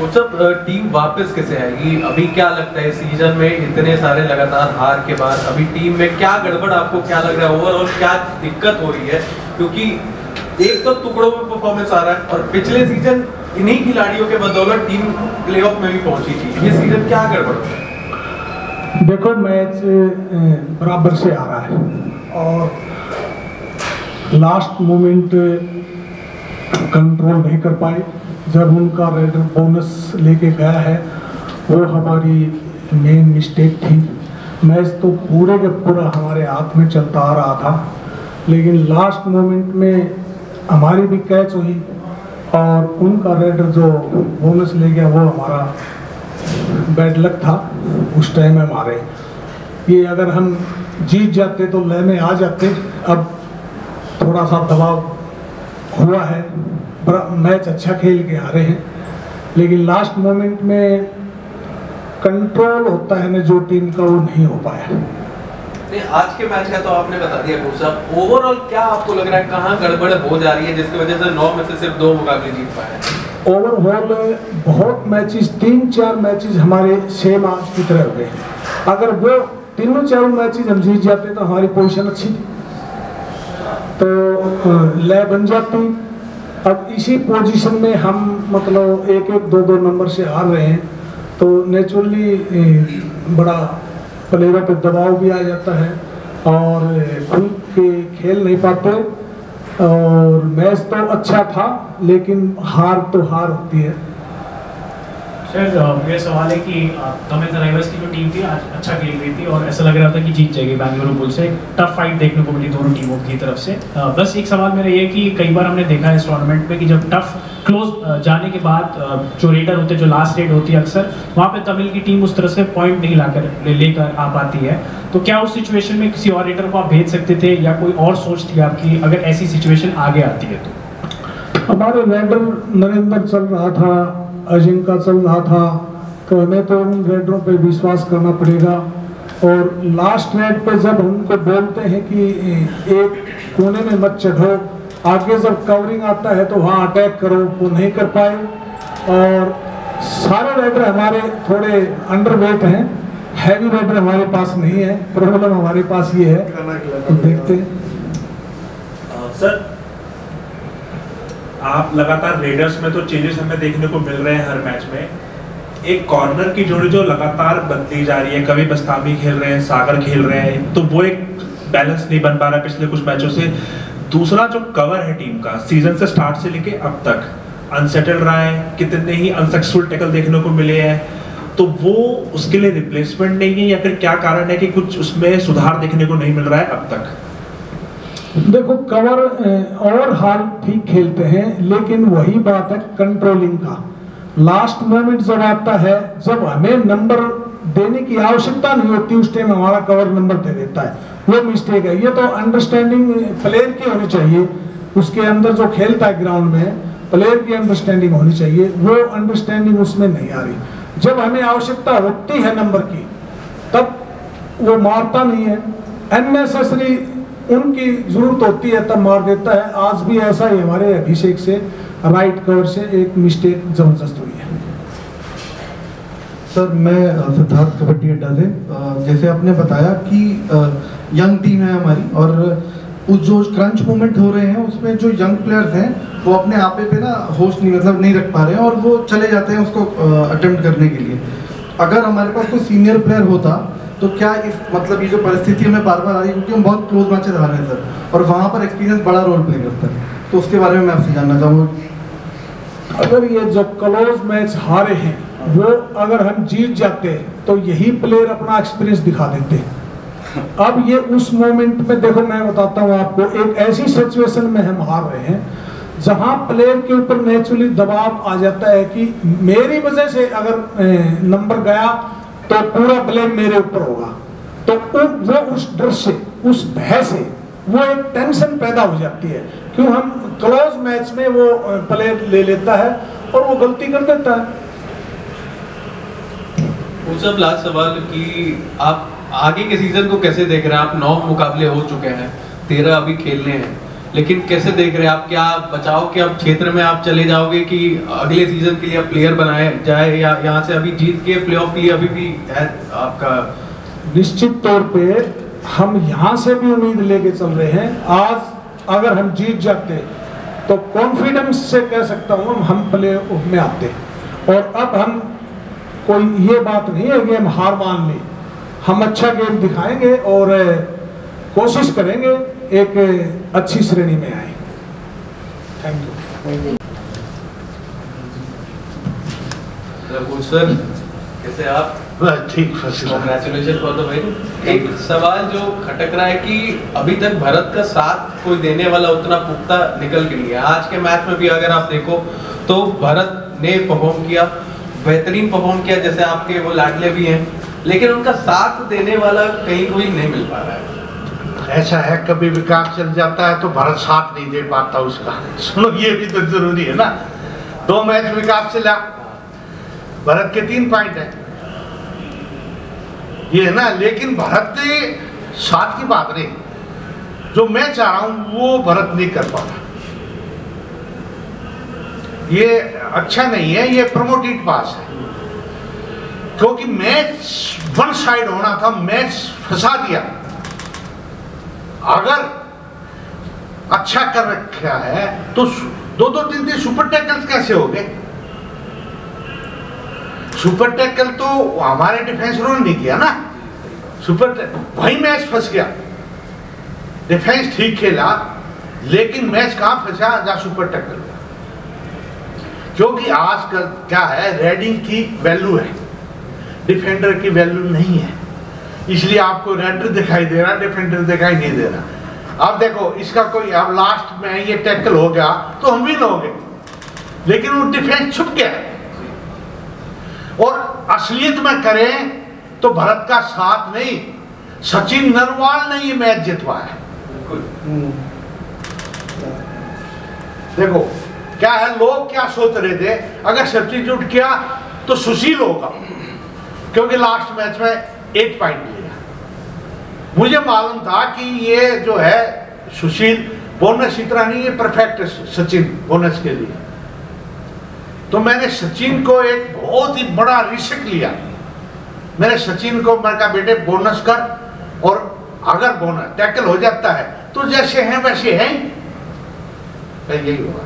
सब टीम वापस कैसे आएगी? अभी क्या लगता है सीजन में इतने सारे लगातार हार के बाद अभी टीम में क्या गड़बड़, आपको क्या लग रहा है ओवरऑल क्या दिक्कत हो रही है? क्योंकि एक तो टुकड़ों में परफॉर्मेंस आ रहा है और पिछले सीजन इन्हीं खिलाड़ियों के बदौलत टीम प्लेऑफ में भी पहुंची थी, ये सीजन क्या गड़बड़ हो है? देखो मैच बराबर से आ रहा है और लास्ट मोमेंट कंट्रोल नहीं कर पाए। जब उनका रेडर बोनस लेके गया है वो हमारी मेन मिस्टेक थी। मैच तो पूरे के पूरा हमारे हाथ में चलता आ रहा था, लेकिन लास्ट मोमेंट में हमारी भी कैच हुई और उनका रेडर जो बोनस ले गया वो हमारा बैड लक था उस टाइम में हमारे। ये अगर हम जीत जाते तो लय में आ जाते। अब थोड़ा सा दबाव हुआ है, मैच अच्छा खेल के आ रहे हैं, लेकिन लास्ट मोमेंट में कंट्रोल होता है ना जो टीम का, वो नहीं हो पाया। नहीं, आज के मैच का तो आपने बता दिया कोच साहब, ओवरऑल क्या आपको लग रहा है कहाँ गड़बड़ हो जा रही है जिसकी वजह से 9 में से सिर्फ 2 मुकाबले जीत पाए? ओवरऑल बहुत मैचेस 3-4 मैचेस हमारे सेम आज की तरह हो गए। अगर वो तीनों चारों मैचेस हम जीत जाते तो हमारी पोजीशन अच्छी थी, तो लय बन जाती। अब इसी पोजीशन में हम मतलब 1-1, 2-2 नंबर से हार रहे हैं, तो नेचुरली बड़ा प्लेयर पे दबाव भी आ जाता है और खुल के खेल नहीं पाते। और मैच तो अच्छा था लेकिन हार तो हार होती है। सर मेरा सवाल है कि तमिल राइवल्स की जो टीम थी आज अच्छा खेल रही थी और ऐसा लग रहा था कि जीत जाएगी बेंगलुरु बुल्स से। टफ फाइट देखने को मिली दोनों टीमों की तरफ से। बस एक सवाल मेरा ये कि कई बार हमने देखा है इस टूर्नामेंट में कि जब टफ क्लोज जाने के बाद जो रेडर होते हैं, जो लास्ट रेड होती है, अक्सर वहाँ पे तमिल की टीम उस तरह से पॉइंट नहीं लेकर आ पाती है। तो क्या उस सिचुएशन में किसी और रेडर को आप भेज सकते थे या कोई और सोच थी आपकी अगर ऐसी सिचुएशन आगे आती है? तो हमारे रेडर नरेंद्र चल रहा था, अजिंका चल रहा था, तो हमें तो उन रेडरों पे विश्वास करना पड़ेगा। और लास्ट रेड पे जब उनको बोलते हैं कि एक कोने में मत चढ़ो, आगे जब कवरिंग आता है तो वहाँ अटैक करो, वो नहीं कर पाए। और सारे रेडर हमारे थोड़े अंडरवेट हैं, हैवी रेडर हमारे पास नहीं है। प्रॉब्लम हमारे पास ये है, तो देखते हैं। सर आप लगातार रेडर्स में तो चेंजेस हमें देखने को मिल रहे हैं हर मैच में। एक कॉर्नर की जोड़ी जो लगातार बदली जा रही है, कभी बस्तामी खेल रहे हैं, सागर खेल रहे हैं, तो वो एक बैलेंस नहीं बन पा रहा है पिछले कुछ मैचों से। दूसरा जो कवर है टीम का सीजन से स्टार्ट से लेके अब तक अनसेटल रहा है, कितने ही अनसक्सेसफुल टैकल देखने को मिले हैं, तो वो उसके लिए रिप्लेसमेंट नहीं है या फिर क्या कारण है कि कुछ उसमें सुधार देखने को नहीं मिल रहा है अब तक? देखो कवर और हाल ठीक खेलते हैं, लेकिन वही बात है कंट्रोलिंग का। लास्ट मोमेंट जब आता है, जब हमें नंबर देने की आवश्यकता नहीं होती, उस टाइम हमारा कवर नंबर दे देता है, वो मिस्टेक है। ये तो अंडरस्टैंडिंग प्लेयर की होनी चाहिए, उसके अंदर जो खेलता है ग्राउंड में प्लेयर की अंडरस्टैंडिंग होनी चाहिए, वो अंडरस्टैंडिंग उसमें नहीं आ रही। जब हमें आवश्यकता होती है नंबर की तब वो मारता नहीं है, अननेसेसरी उनकी जरूरत होती है तब मार देता है। आज भी ऐसा ही हमारे अभिषेक से राइट कवर से एक मिस्टेक जबरदस्त हुई है। सर मैं सिद्धार्थ कबड्डी अड्डा से, जैसे आपने बताया कि यंग टीम है हमारी और उस जो क्रंच मोमेंट हो रहे हैं उसमें जो यंग प्लेयर्स हैं वो अपने आप पे ना होश नहीं रख पा रहे हैं और वो चले जाते हैं उसको अटेम्प्ट करने के लिए। अगर हमारे पास कोई सीनियर प्लेयर होता तो क्या इस ये जो परिस्थिति हमें बार बार आ रही है, क्योंकि हम बहुत क्लोज मैचेस हारे हैं सर, और वहाँ पर एक्सपीरियंस बड़ा रोल प्ले करता है, तो उसके बारे में मैं आपसे जानना चाहूँगा। अगर ये जो क्लोज मैच हारे हैं वो अगर हम जीत जाते तो यही प्लेयर अपना एक्सपीरियंस दिखा देते। अब ये उस मोमेंट में देखो, मैं बताता हूँ आपको, एक ऐसी सिचुएशन में हम हार रहे हैं जहां प्लेयर के ऊपर नेचुरली दबाव आ जाता है कि मेरी वजह से अगर नंबर गया तो पूरा ब्लेम मेरे ऊपर होगा। तो वो उस डर से, उस भय से वो एक टेंशन पैदा हो जाती है। क्यों हम क्लोज मैच में वो प्लेयर ले लेता है और वो गलती कर देता है। वो सब लास्ट सवाल कि आप आगे के सीजन को कैसे देख रहे हैं? आप 9 मुकाबले हो चुके हैं, 13 अभी खेलने हैं, लेकिन कैसे देख रहे हैं आप, क्या बचाव के अब क्षेत्र में आप चले जाओगे कि अगले सीजन के लिए आप प्लेयर बनाए जाए, या यहाँ से अभी जीत के प्लेऑफ के लिए अभी भी है आपका? निश्चित तौर पे हम यहाँ से भी उम्मीद लेके चल रहे हैं। आज अगर हम जीत जाते तो कॉन्फिडेंस से कह सकता हूँ हम प्ले ऑफ में आते। और अब हम कोई ये बात नहीं है कि हम हार मान लें, हम अच्छा गेम दिखाएंगे और कोशिश करेंगे एक अच्छी श्रेणी में आए। Thank you. सर कैसे आप? ठीक, कांग्रेचुलेशन फॉर द विन। एक सवाल जो खटक रहा है कि अभी तक भारत का साथ कोई देने वाला उतना पुख्ता निकल के नहीं है। आज के मैच में भी अगर आप देखो तो भारत ने परफॉर्म किया, बेहतरीन परफॉर्म किया, जैसे आपके वो लाडले भी हैं, लेकिन उनका साथ देने वाला कहीं कोई नहीं मिल पा रहा है। ऐसा है, कभी विकास चल जाता है तो भारत साथ नहीं दे पाता उसका। सुनो, ये भी तो जरूरी है ना। 2 मैच विकास चला, भारत के 3 पॉइंट है, ये है ना। लेकिन भारत के साथ की बात नहीं, जो मैं चाह रहा हूं वो भारत नहीं कर पा रहा। ये अच्छा नहीं है, ये प्रमोटेड पास है, क्योंकि मैच वन साइड होना था, मैच फंसा दिया। अगर अच्छा कर रखा है तो 2-2, 3-3 सुपर टैकल्स कैसे हो गए? सुपर टैकल तो हमारे डिफेंस रोल नहीं किया ना, वही मैच फंस गया। डिफेंस ठीक खेला लेकिन मैच कहां फंसा? जहां सुपर टैकल हुआ। क्योंकि आजकल क्या है, रेडिंग की वैल्यू है, डिफेंडर की वैल्यू नहीं है, इसलिए आपको रेडर दिखाई दे रहा, डिफेंडर दिखाई नहीं दे रहा। अब देखो इसका कोई, अब लास्ट में ये टैकल हो गया तो हम विन हो गए, लेकिन वो डिफेंस छुप गया। और असलियत में करें तो भारत का साथ नहीं, सचिन नरवाल ने ये मैच जितवाया। देखो क्या है, लोग क्या सोच रहे थे, अगर सब्स्टिट्यूट किया तो सुशील होगा, क्योंकि लास्ट मैच में 8 पॉइंट लिया। मुझे मालूम था कि ये जो है सुशील बोनस इतना नहीं, ये परफेक्ट सचिन बोनस के लिए। तो मैंने सचिन को एक बहुत ही बड़ा रिस्क लिया। मैंने सचिन को मैंने कहा बेटे बोनस कर, और अगर बोनस टैकल हो जाता है तो जैसे हैं वैसे हैं, यही होगा।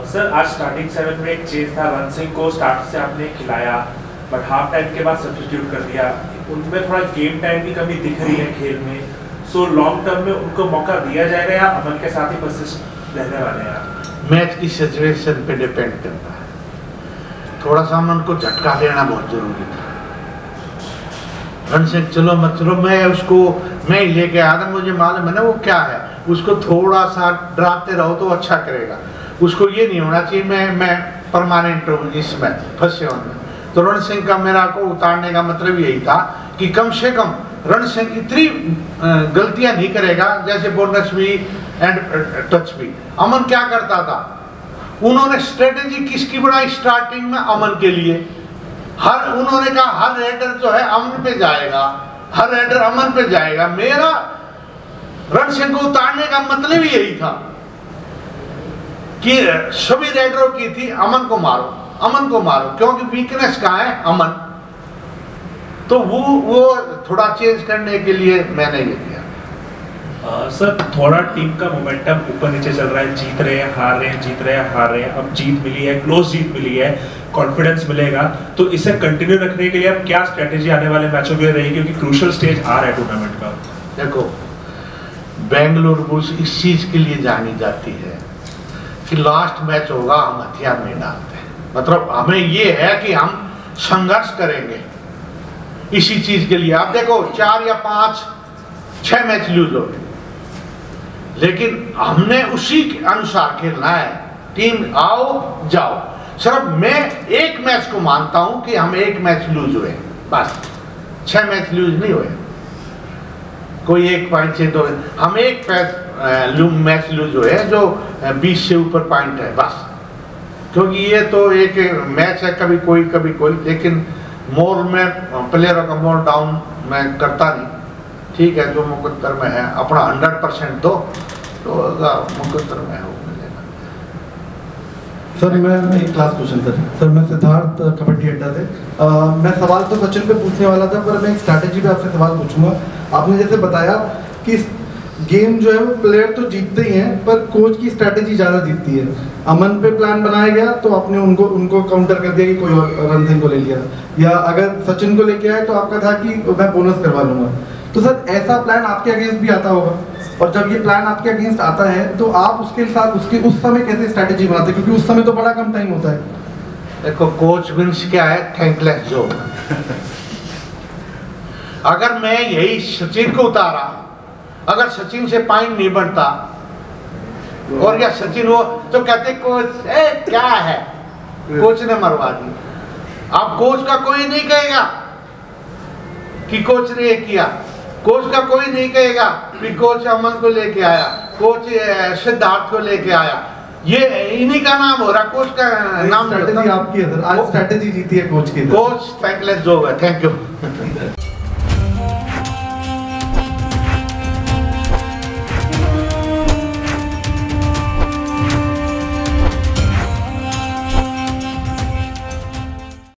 सर आज स्टार्टिंग 7 में एक चेंज था, रण सिंह को स्टार्ट से आपने खिलाया, बट हाफ टाइम के बाद सब्स्टिट्यूट कर दिया। उनमें थोड़ा गेम टाइम की कमी दिख रही है खेल में, सो लॉन्ग टर्म में उनको मौका दिया जाएगा या अमन के साथ ही परसिस्ट रहने वाले हैं? मैच की सिचुएशन पे डिपेंड करता है। थोड़ा सा अमन को झटका देना बहुत जरूरी था। रण सिंह चलो मत चलो, मैं ही लेके आया था, मुझे मालूम है ना वो क्या है, उसको थोड़ा सा डराते रहो तो अच्छा करेगा। उसको ये नहीं होना चाहिए मैं परमानेंट इसमें फंसे होने। तो रण सिंह का मेरा को उतारने का मतलब यही था कि कम से कम रण सिंह इतनी गलतियां नहीं करेगा जैसे बोनस भी एंड टच भी। अमन क्या करता था, उन्होंने स्ट्रेटेजी किसकी बनाई स्टार्टिंग में? अमन के लिए। उन्होंने कहा हर रेडर जो है अमन पे जाएगा, हर रेडर अमन पे जाएगा। मेरा रण सिंह को उतारने का मतलब ही यही था कि सभी रेडरों की थी अमन को मारो, अमन को मारो, क्योंकि वीकनेस कहाँ है? अमन। तो वो थोड़ा चेंज करने के लिए मैंने ये किया। सर थोड़ा टीम का मोमेंटम ऊपर नीचे चल रहा है, जीत रहे हैं हार रहे हैं, जीत रहे हैं हार रहे हैं। अब जीत मिली है, क्लोज जीत मिली है, कॉन्फिडेंस मिलेगा, तो इसे कंटिन्यू रखने के लिए अब क्या स्ट्रेटेजी आने वाले मैचों में रहेगी, क्योंकि क्रूशियल स्टेज आ रहा है टूर्नामेंट का? देखो बेंगलुरु बुल्स इस चीज के लिए जानी जाती है कि लास्ट मैच होगा हम हथियार नहीं डालते, मतलब हमें ये है कि हम संघर्ष करेंगे इसी चीज के लिए। आप देखो 4 या 5, 6 मैच लूज हो गए, लेकिन हमने उसी के अनुसार खेलना है। टीम आओ जाओ। सिर्फ मैं एक मैच को मानता हूं कि हम एक मैच लूज हुए, बस 6 मैच लूज नहीं हुए, कोई 1 पॉइंट से 2, हम एक मैच लूज हुए जो 20 से ऊपर पॉइंट है बस। क्योंकि ये तो एक मैच है, कभी कोई, लेकिन मोर में प्लेयरों का मोर डाउन मैं करता नहीं। ठीक है, जो मुकद्दर में है अपना 100% दो, तो मुकद्दर में हो मिलेगा। सर मैं एक क्लास क्वेश्चन सर मैं सिद्धार्थ कबड्डी अड्डा से मैं सवाल तो सचिन पे पूछने वाला था, पर मैं एक स्ट्रैटेजी पे आपसे सवाल पूछूंगा। आपने जैसे बताया कि गेम जो है वो प्लेयर तो जीतते ही हैं, पर कोच की स्ट्रैटेजी ज़्यादा जीतती है। अमन पे प्लान बनाया गया तो आपने उनको काउंटर कर दिया कि कोई और रणसिंह को ले लिया, या अगर सचिन को लेके आए तो आपका था कि मैं बोनस करवा लूंगा। तो सर ऐसा प्लान आपके अगेंस्ट भी आता होगा, और जब ये प्लान आपके अगेंस्ट आता है तो आप उसके साथ उस समय कैसे स्ट्रैटेजी बनाते हैं, क्योंकि उस समय तो बड़ा कम टाइम होता है। देखो कोच मीन्स क्या है, थैंकलेस जो अगर मैं यही सचिन को उतारा, अगर सचिन से पॉइंट नहीं बनता और या सचिन वो तो कहते कोच क्या है, कोच ने मरवा दी। अब कोच का कोई नहीं कहेगा कि कोच ने ये किया, कोच का कोई नहीं कहेगा कि कोच अमन को लेके आया, कोच सिद्धार्थ को लेके आया, ये इन्हीं का नाम हो रहा, कोच का नाम स्ट्रैटेजी आपकी है सर, आज स्ट्रैटेजी जीती है कोच की। कोच थैंकलेस जो है। Thank you.